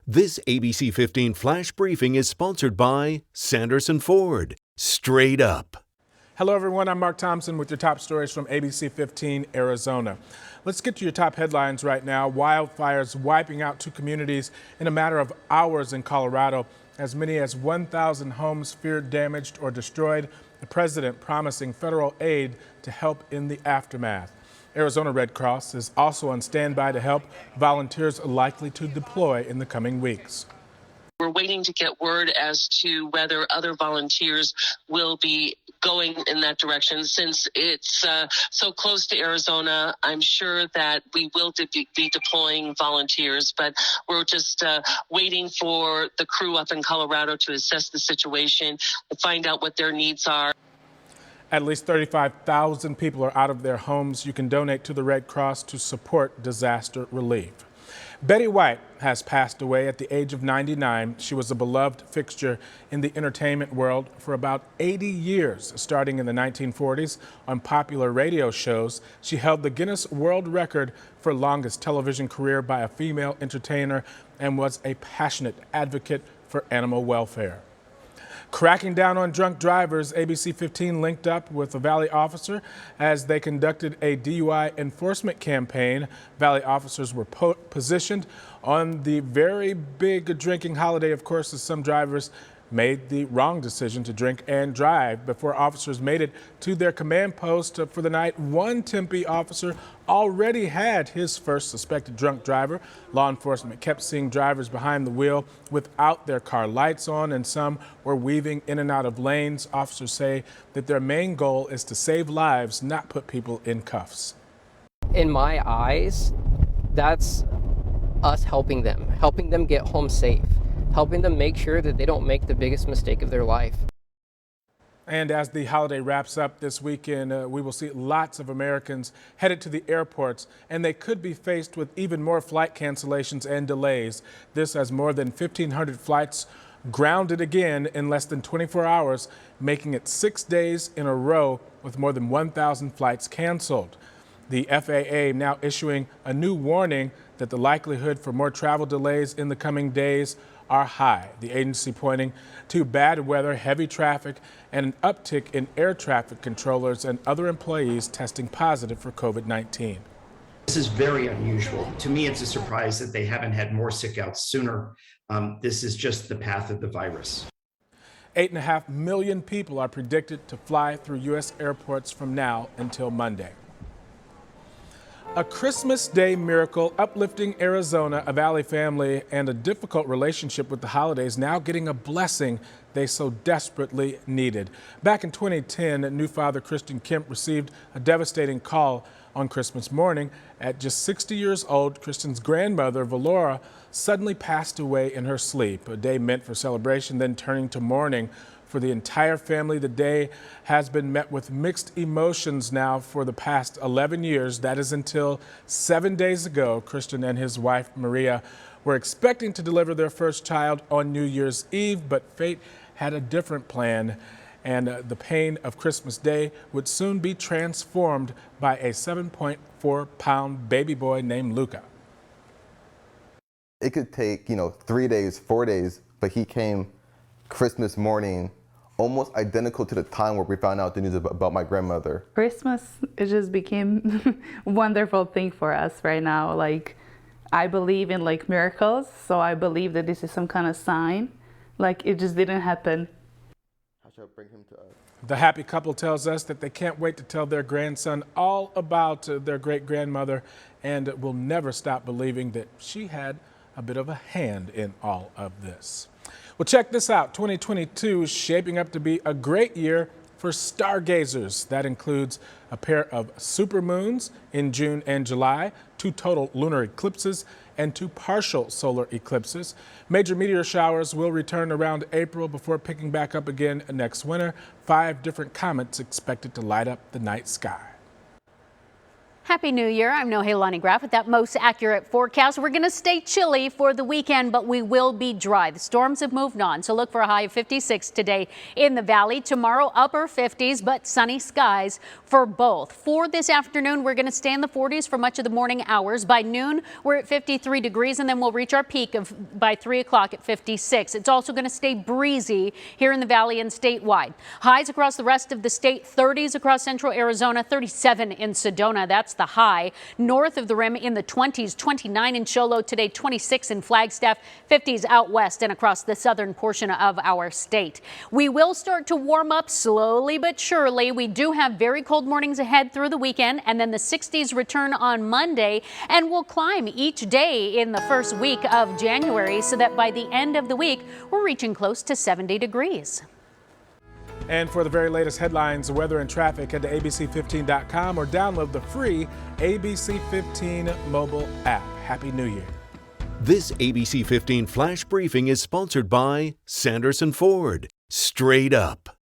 This ABC 15 Flash Briefing is sponsored by Sanderson Ford. Straight up. Hello everyone, I'm Mark Thompson with your top stories from ABC15 Arizona. Let's get to your top headlines right now. Wildfires wiping out 2 communities in a matter of hours in Colorado. As many as 1,000 homes feared damaged or destroyed. The president promising federal aid to help in the aftermath. Arizona Red Cross is also on standby to help. Volunteers are likely to deploy in the coming weeks. We're waiting to get word as to whether other volunteers will be going in that direction. Since it's so close to Arizona, I'm sure that we will be deploying volunteers, but we're just waiting for the crew up in Colorado to assess the situation, to find out what their needs are. At least 35,000 people are out of their homes. You can donate to the Red Cross to support disaster relief. Betty White has passed away at the age of 99. She was a beloved fixture in the entertainment world for about 80 years. Starting in the 1940s on popular radio shows, she held the Guinness World Record for longest television career by a female entertainer and was a passionate advocate for animal welfare. Cracking down on drunk drivers, ABC15 linked up with a Valley officer as they conducted a DUI enforcement campaign. Valley officers were positioned on the very big drinking holiday, of course, as some drivers made the wrong decision to drink and drive. Before officers made it to their command post for the night, one Tempe officer already had his first suspected drunk driver. Law enforcement kept seeing drivers behind the wheel without their car lights on, and some were weaving in and out of lanes. Officers say that their main goal is to save lives, not put people in cuffs. In my eyes, that's us helping them get home safe, helping them make sure that they don't make the biggest mistake of their life. And as the holiday wraps up this weekend, we will see lots of Americans headed to the airports, and they could be faced with even more flight cancellations and delays. This as more than 1,500 flights grounded again in less than 24 hours, making it 6 days in a row with more than 1,000 flights canceled. The FAA now issuing a new warning that the likelihood for more travel delays in the coming days are high. The agency pointing to bad weather, heavy traffic, and an uptick in air traffic controllers and other employees testing positive for COVID-19. This is very unusual. To me, it's a surprise that they haven't had more sick outs sooner. This is just the path of the virus. 8.5 million people are predicted to fly through U.S. airports from now until Monday. A Christmas Day miracle uplifting Arizona, a Valley family, and a difficult relationship with the holidays now getting a blessing they so desperately needed. Back in 2010, new father Christian Kemp received a devastating call on Christmas morning. At just 60 years old, Christian's grandmother, Valora, suddenly passed away in her sleep. A day meant for celebration, then turning to mourning. For the entire family, the day has been met with mixed emotions now for the past 11 years. That is until 7 days ago. Christian and his wife, Maria, were expecting to deliver their first child on New Year's Eve, but fate had a different plan, and the pain of Christmas Day would soon be transformed by a 7.4-pound baby boy named Luca. It could take, 3 days, 4 days, but he came Christmas morning, almost identical to the time where we found out the news about my grandmother. Christmas, it just became a wonderful thing for us right now. Like, I believe in miracles, so I believe that this is some kind of sign. It just didn't happen. How should I bring him to us? The happy couple tells us that they can't wait to tell their grandson all about their great-grandmother and will never stop believing that she had a bit of a hand in all of this. Well, check this out. 2022 is shaping up to be a great year for stargazers. That includes a pair of supermoons in June and July, 2 total lunar eclipses, and 2 partial solar eclipses. Major meteor showers will return around April before picking back up again next winter. 5 different comets expected to light up the night sky. Happy New Year. I'm Nohelani Graff with that most accurate forecast. We're going to stay chilly for the weekend, but we will be dry. The storms have moved on, so look for a high of 56 today in the valley. Tomorrow, upper 50s, but sunny skies for both. For this afternoon, we're going to stay in the 40s for much of the morning hours. By noon, we're at 53 degrees, and then we'll reach our peak by 3 o'clock at 56. It's also going to stay breezy here in the valley and statewide. Highs across the rest of the state, 30s across central Arizona, 37 in Sedona. That's the high. North of the rim in the 20s, 29 in Show Low today, 26 in Flagstaff, 50s out west and across the southern portion of our state. We will start to warm up slowly but surely. We do have very cold mornings ahead through the weekend, and then the 60s return on Monday, and we'll climb each day in the first week of January so that by the end of the week, we're reaching close to 70 degrees. And for the very latest headlines, weather, and traffic, head to ABC15.com or download the free ABC15 mobile app. Happy New Year. This ABC 15 Flash Briefing is sponsored by Sanderson Ford. Straight up.